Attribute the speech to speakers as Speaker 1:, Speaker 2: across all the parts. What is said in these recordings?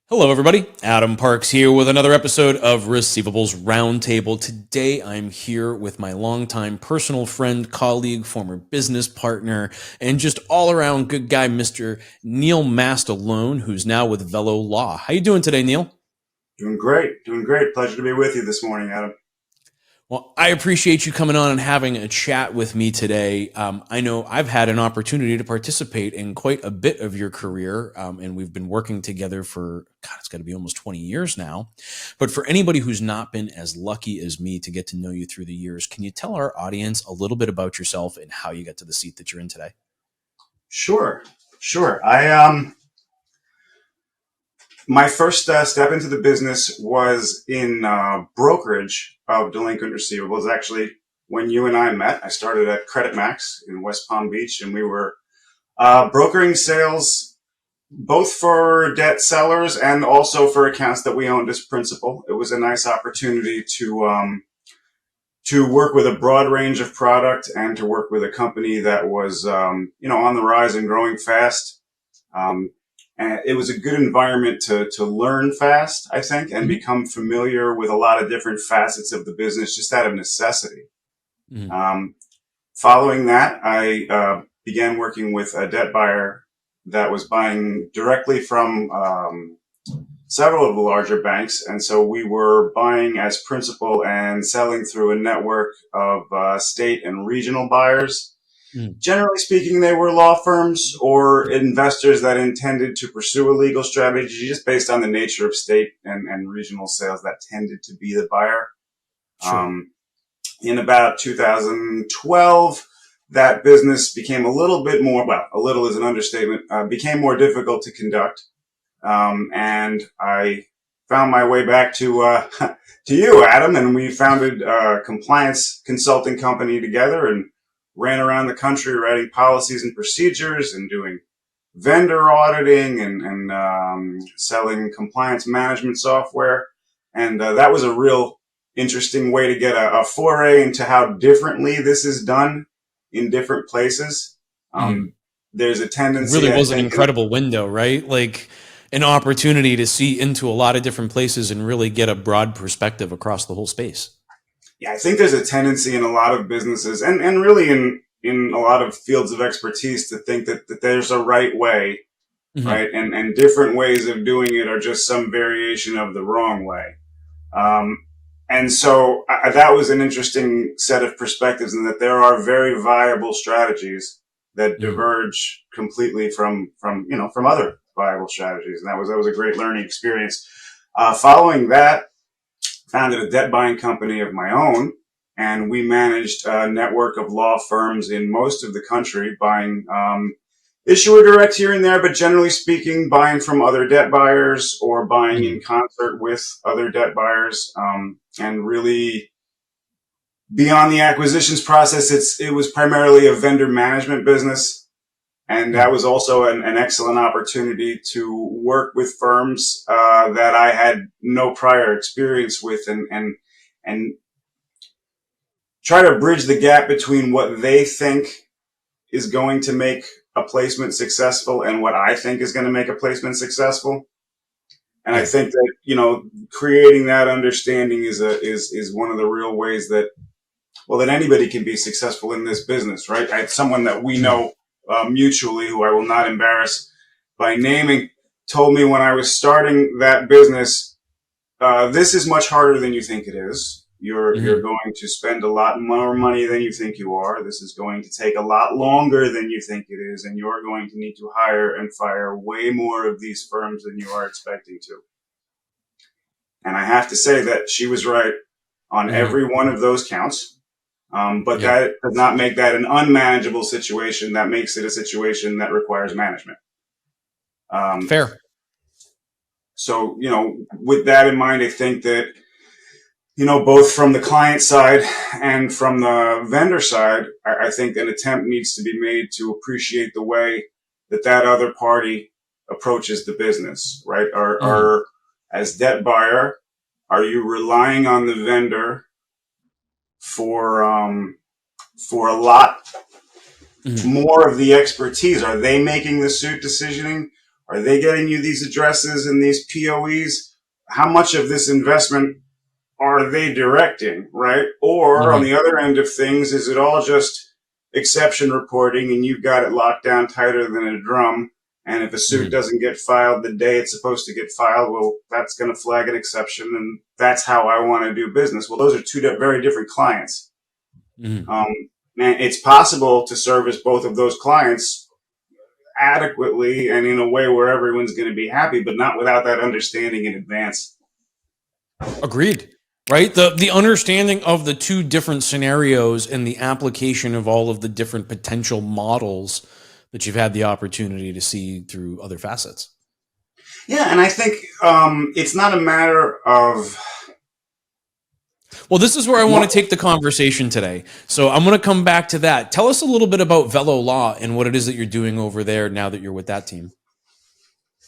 Speaker 1: Hello, everybody. Adam Parks here with another episode of Receivables Roundtable. Today, I'm here with my longtime personal friend, colleague, former business partner, and just all-around good guy, Mr. Neil Mastellone, who's now with Velo Law. How you doing today, Neil?
Speaker 2: Doing great. Doing great. Pleasure to be with you this morning, Adam.
Speaker 1: Well, I appreciate you coming on and having a chat with me today. I know I've had an opportunity to participate in quite a bit of your career, and we've been working together for, God, it's got to be almost 20 years now. But for anybody who's not been as lucky as me to get to know you through the years, can you tell our audience a little bit about yourself and how you got to the seat that you're in today?
Speaker 2: Sure. My first step into the business was in brokerage of delinquent receivables. Actually, when you and I met, I started at Credit Max in West Palm Beach, and we were brokering sales both for debt sellers and also for accounts that we owned as principal. It was a nice opportunity to work with a broad range of product and to work with a company that was on the rise and growing fast. And it was a good environment to learn fast, I think, and become familiar with a lot of different facets of the business just out of necessity. Mm-hmm. Following that, I began working with a debt buyer that was buying directly from several of the larger banks. And so we were buying as principal and selling through a network of state and regional buyers. Generally speaking, they were law firms or investors that intended to pursue a legal strategy just based on the nature of state and regional sales that tended to be the buyer. Sure. In about 2012, that business became a little bit more, well, a little is an understatement, became more difficult to conduct. And I found my way back to you, Adam, and we founded a compliance consulting company together and ran around the country writing policies and procedures and doing vendor auditing and selling compliance management software. And that was a real interesting way to get a foray into how differently this is done in different places. There's a tendency.
Speaker 1: It really was an incredible window, right? Like an opportunity to see into a lot of different places and really get a broad perspective across the whole space.
Speaker 2: Yeah, I think there's a tendency in a lot of businesses and really in a lot of fields of expertise to think that there's a right way, right? And different ways of doing it are just some variation of the wrong way. And so that was an interesting set of perspectives, in that there are very viable strategies that diverge completely from other viable strategies. And that was a great learning experience. Following that, founded a debt buying company of my own, and we managed a network of law firms in most of the country, buying issuer direct here and there, but generally speaking, buying from other debt buyers or buying in concert with other debt buyers. And really, beyond the acquisitions process, it was primarily a vendor management business. And that was also an excellent opportunity to work with firms that I had no prior experience with, and try to bridge the gap between what they think is going to make a placement successful and what I think is going to make a placement successful. And I think that creating that understanding is one of the real ways that anybody can be successful in this business, right? I had someone that we know mutually, who I will not embarrass by naming, told me when I was starting that business, this is much harder than you think it is. You're going to spend a lot more money than you think you are. This is going to take a lot longer than you think it is, and you're going to need to hire and fire way more of these firms than you are expecting to. And I have to say that she was right on every one of those counts. But that does not make that an unmanageable situation. That makes it a situation that requires management.
Speaker 1: Fair.
Speaker 2: So, with that in mind, I think that, both from the client side and from the vendor side, I think an attempt needs to be made to appreciate the way that other party approaches the business, right? As debt buyer, are you relying on the vendor for a lot
Speaker 1: Mm-hmm.
Speaker 2: more of the expertise. Are they making the suit decisioning? Are they getting you these addresses and these POEs? How much of this investment are they directing, right? Or on
Speaker 1: Mm-hmm.
Speaker 2: the other end of things, is it all just exception reporting and you've got it locked down tighter than a drum? And if a suit
Speaker 1: Mm-hmm.
Speaker 2: doesn't get filed the day it's supposed to get filed, well, that's going to flag an exception. And that's how I want to do business. Well, those are two very different clients.
Speaker 1: Mm-hmm.
Speaker 2: Um, and it's possible to service both of those clients adequately and in a way where everyone's going to be happy, but not without that understanding in advance.
Speaker 1: Agreed. Right. The understanding of the two different scenarios and the application of all of the different potential models that you've had the opportunity to see through other facets.
Speaker 2: Yeah, and I think it's not a matter of
Speaker 1: Well, this is where I want to
Speaker 2: what.
Speaker 1: take the conversation today. So I'm going to come back to that. Tell us a little bit about Velo Law and what it is that you're doing over there now that you're with that team.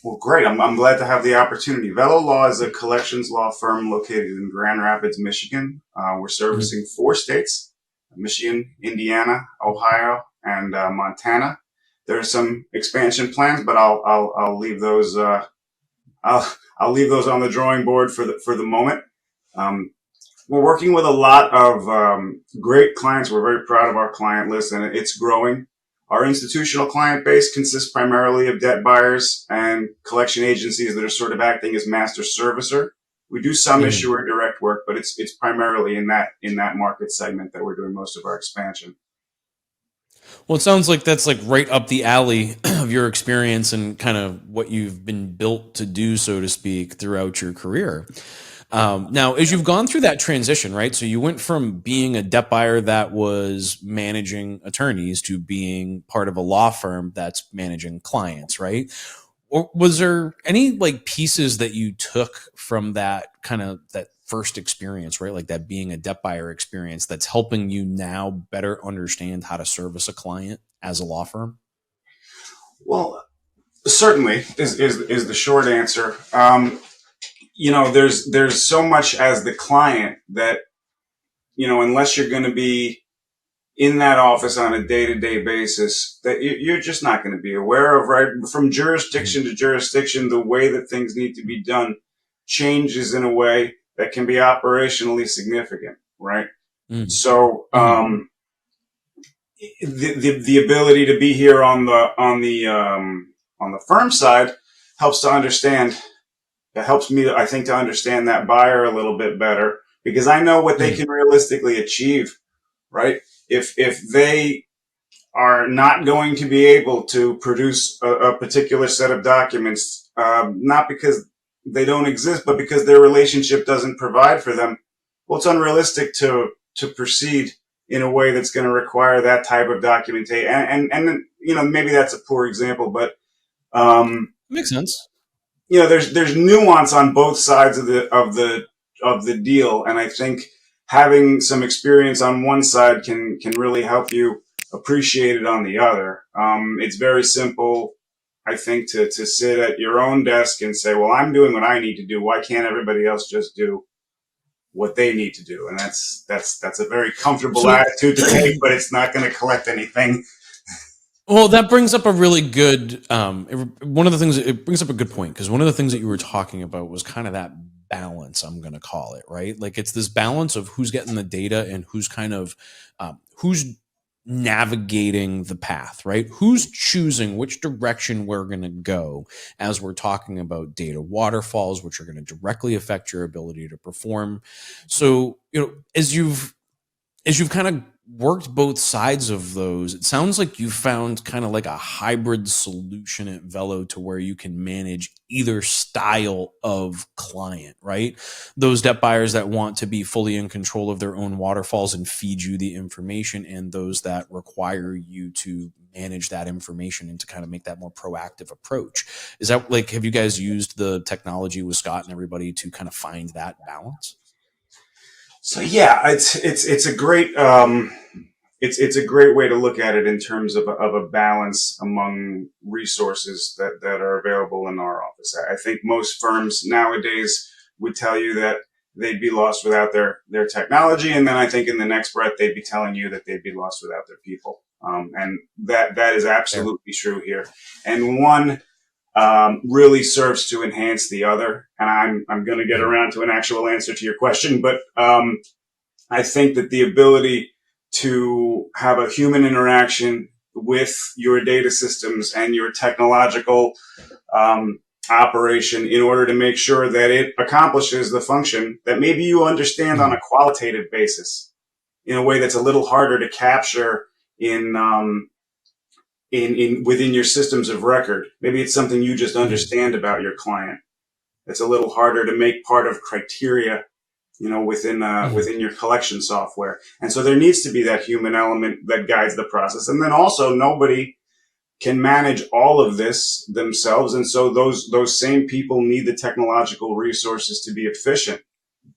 Speaker 2: Well, great. I'm glad to have the opportunity. Velo Law is a collections law firm located in Grand Rapids, Michigan. We're
Speaker 1: Mm-hmm.
Speaker 2: servicing 4 states: Michigan, Indiana, Ohio, and Montana. There are some expansion plans, but I'll leave those. I'll leave those on the drawing board for the moment. Um, we're working with a lot of great clients. We're very proud of our client list, and it's growing. Our institutional client base consists primarily of debt buyers and collection agencies that are sort of acting as master servicer. We do some
Speaker 1: Mm-hmm.
Speaker 2: issuer direct work, but it's primarily in that market segment that we're doing most of our expansion.
Speaker 1: Well, it sounds like that's like right up the alley of your experience and kind of what you've been built to do, so to speak, throughout your career. Now, as you've gone through that transition, right? So you went from being a debt buyer that was managing attorneys to being part of a law firm that's managing clients, right? Or was there any like pieces that you took from that kind of that first experience, right? Like that being a debt buyer experience that's helping you now better understand how to service a client as a law firm?
Speaker 2: Well, certainly is the short answer. There's so much as the client that unless you're going to be in that office on a day-to-day basis that you're just not going to be aware of, right? From jurisdiction to jurisdiction, the way that things need to be done changes in a way that can be operationally significant, right?
Speaker 1: Mm-hmm.
Speaker 2: So
Speaker 1: Mm-hmm.
Speaker 2: the ability to be here on the firm side helps to understand. It helps me, I think, to understand that buyer a little bit better because I know what they
Speaker 1: Mm-hmm.
Speaker 2: can realistically achieve, right? If they are not going to be able to produce a particular set of documents, not because they don't exist, but because their relationship doesn't provide for them. Well, it's unrealistic to proceed in a way that's going to require that type of documentation. And maybe that's a poor example, but
Speaker 1: Makes sense.
Speaker 2: there's nuance on both sides of the deal, and I think having some experience on one side can really help you appreciate it on the other. It's very simple, I think, to sit at your own desk and say, "Well, I'm doing what I need to do. Why can't everybody else just do what they need to do?" And that's a very comfortable
Speaker 1: So
Speaker 2: attitude to take, but it's not going to collect anything.
Speaker 1: well, that brings up a really good one of the things. It brings up a good point because one of the things that you were talking about was kind of that balance. I'm going to call it right. Like it's this balance of who's getting the data and who's kind of who's navigating the path, right? Who's choosing which direction we're going to go as we're talking about data waterfalls, which are going to directly affect your ability to perform. So, as you've kind of worked both sides of those, it sounds like you found kind of like a hybrid solution at Velo to where you can manage either style of client, right? Those debt buyers that want to be fully in control of their own waterfalls and feed you the information, and those that require you to manage that information and to kind of make that more proactive approach. Is that like, have you guys used the technology with Scott and everybody to kind of find that balance?
Speaker 2: So yeah, it's a great it's a great way to look at it in terms of a balance among resources that are available in our office. I think most firms nowadays would tell you that they'd be lost without their technology. And then I think in the next breath, they'd be telling you that they'd be lost without their people. And that is absolutely true here. And one really serves to enhance the other. And I'm going to get around to an actual answer to your question, but I think that the ability to have a human interaction with your data systems and your technological operation in order to make sure that it accomplishes the function that maybe you understand on a qualitative basis in a way that's a little harder to capture in within your systems of record. Maybe it's something you just understand about your client. It's a little harder to make part of criteria, within your collection software. And so there needs to be that human element that guides the process. And then also nobody can manage all of this themselves. And so those same people need the technological resources to be efficient,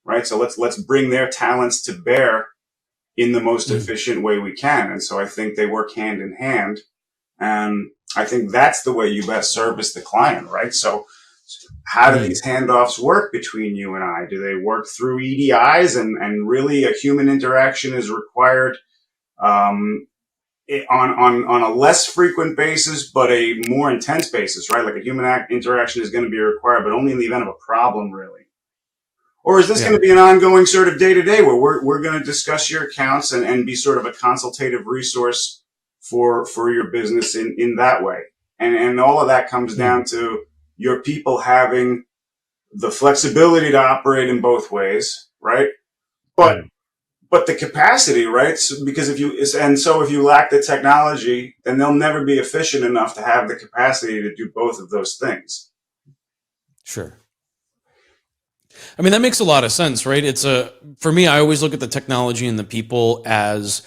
Speaker 2: right? So let's bring their talents to bear in the most efficient way we can. And so I think they work hand in hand. And I think that's the way you best service the client, right? So how do these handoffs work between you and I? Do they work through EDIs and really a human interaction is required on a less frequent basis, but a more intense basis, right? Like a human interaction is going to be required, but only in the event of a problem, really. Or is this going to be an ongoing sort of day-to-day where we're going to discuss your accounts and be sort of a consultative resource for your business in that way? And all of that comes down to your people having the flexibility to operate in both ways, right? But the capacity, right? So, because if you lack the technology, then they'll never be efficient enough to have the capacity to do both of those things.
Speaker 1: Sure. I mean, that makes a lot of sense, right? For me, I always look at the technology and the people as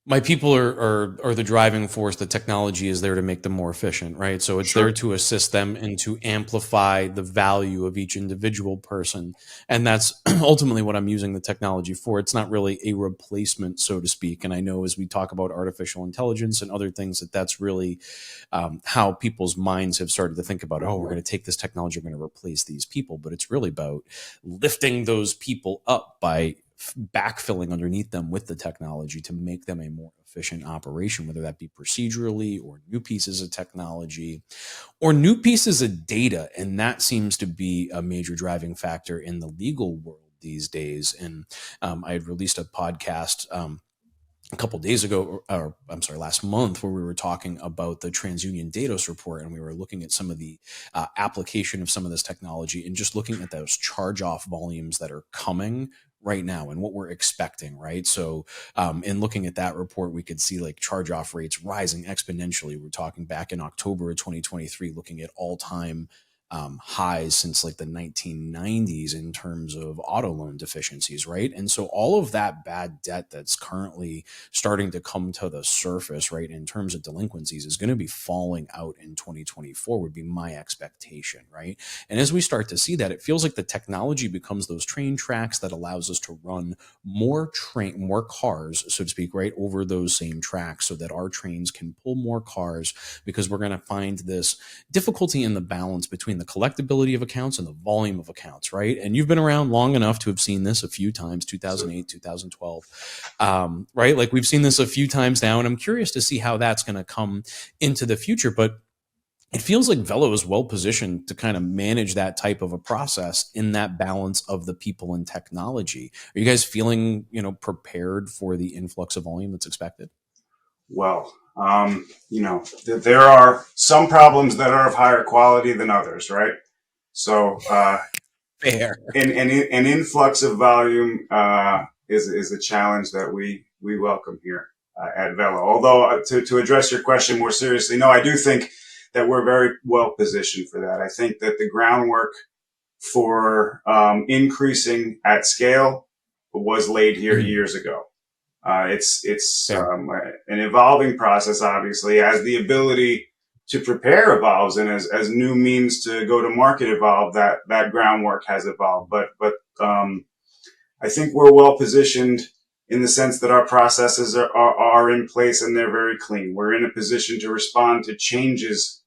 Speaker 1: my people are the driving force. The technology is there to make them more efficient, right? So it's there to assist them and to amplify the value of each individual person. And that's ultimately what I'm using the technology for. It's not really a replacement, so to speak. And I know as we talk about artificial intelligence and other things, that's really how people's minds have started to think about, oh, we're going to take this technology, we're going to replace these people. But it's really about lifting those people up by backfilling underneath them with the technology to make them a more efficient operation, whether that be procedurally or new pieces of technology or new pieces of data. And that seems to be a major driving factor in the legal world these days. And I had released a podcast a couple of days ago, or I'm sorry, last month, where we were talking about the TransUnion Datos report, and we were looking at some of the application of some of this technology and just looking at those charge-off volumes that are coming right now and what we're expecting, right? So in looking at that report, we could see like charge-off rates rising exponentially. We're talking back in October of 2023, looking at all-time highs since like the 1990s in terms of auto loan deficiencies, right? And so all of that bad debt that's currently starting to come to the surface, right, in terms of delinquencies is going to be falling out in 2024 would be my expectation, right? And as we start to see that, it feels like the technology becomes those train tracks that allows us to run more cars, so to speak, right, over those same tracks so that our trains can pull more cars, because we're going to find this difficulty in the balance between the collectability of accounts and the volume of accounts, right? And you've been around long enough to have seen this a few times, 2008, 2012, right? Like we've seen this a few times now, and I'm curious to see how that's going to come into the future. But it feels like Velo is well positioned to kind of manage that type of a process in that balance of the people and technology. Are you guys feeling, prepared for the influx of volume that's expected?
Speaker 2: Well, there are some problems that are of higher quality than others, right? So,
Speaker 1: Fair.
Speaker 2: An influx of volume is a challenge that we welcome here at Velo. Although, to address your question more seriously, no, I do think that we're very well positioned for that. I think that the groundwork for increasing at scale was laid here years ago. It's an evolving process, obviously, as the ability to prepare evolves and as new means to go to market evolve, that groundwork has evolved. But I think we're well positioned in the sense that our processes are in place and they're very clean. We're in a position to respond to changes,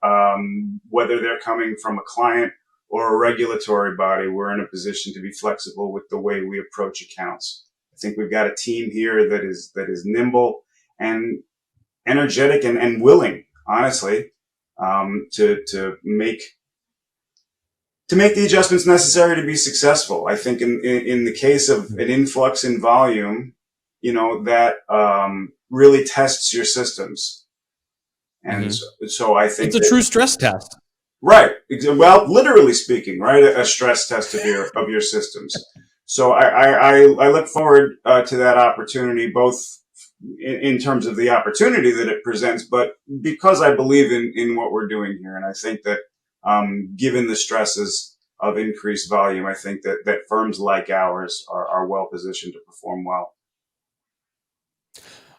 Speaker 2: whether they're coming from a client or a regulatory body, we're in a position to be flexible with the way we approach accounts. I think we've got a team here that is nimble and energetic and willing, honestly, to make the adjustments necessary to be successful. I think in the case of an influx in volume, that really tests your systems. And so I think
Speaker 1: it's a true stress test.
Speaker 2: Right. Well, literally speaking, right, a stress test of your systems. So I look forward to that opportunity, both in terms of the opportunity that it presents, but because I believe in what we're doing here, and I think that given the stresses of increased volume, I think that firms like ours are well positioned to perform well.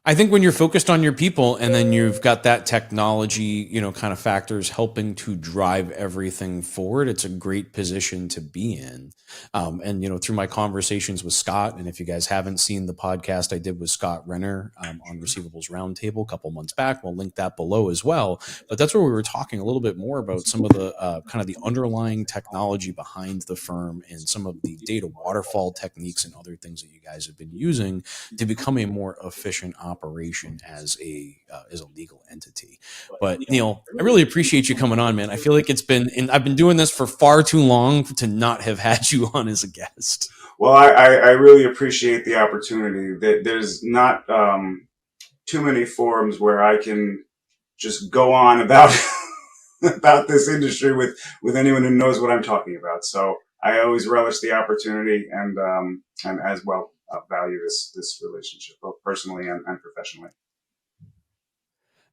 Speaker 1: I think when you're focused on your people and then you've got that technology, kind of factors helping to drive everything forward, it's a great position to be in. And, through my conversations with Scott, and if you guys haven't seen the podcast I did with Scott Renner on Receivables Roundtable a couple months back, we'll link that below as well. But that's where we were talking a little bit more about some of the kind of the underlying technology behind the firm and some of the data waterfall techniques and other things that you guys have been using to become a more efficient operation as a legal entity. But Neil, I really appreciate you coming on, man. I feel like I've been doing this for far too long to not have had you on as a guest.
Speaker 2: Well, I really appreciate the opportunity. That there's not too many forums where I can just go on about about this industry with anyone who knows what I'm talking about. So I always relish the opportunity and as well value this relationship, both personally and professionally.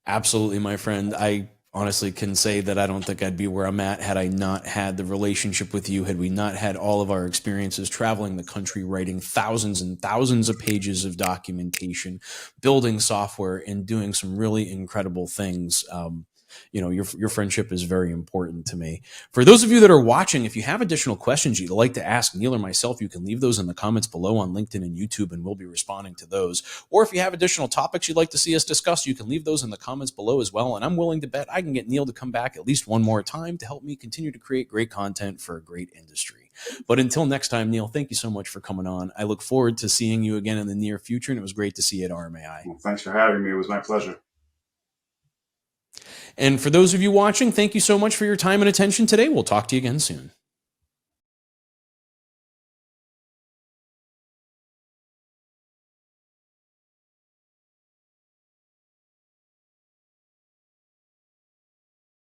Speaker 1: Absolutely, my friend. I honestly can say that I don't think I'd be where I'm at had I not had the relationship with you, had we not had all of our experiences traveling the country, writing thousands and thousands of pages of documentation, building software, and doing some really incredible things. Your friendship is very important to me. For those of you that are watching, if you have additional questions you'd like to ask Neil or myself, you can leave those in the comments below on LinkedIn and YouTube, and we'll be responding to those. Or if you have additional topics you'd like to see us discuss, you can leave those in the comments below as well. And I'm willing to bet I can get Neil to come back at least one more time to help me continue to create great content for a great industry. But until next time, Neil, thank you so much for coming on. I look forward to seeing you again in the near future, and it was great to see you at RMAI.
Speaker 2: Well, thanks for having me. It was my pleasure.
Speaker 1: And for those of you watching, thank you so much for your time and attention today. We'll talk to you again soon.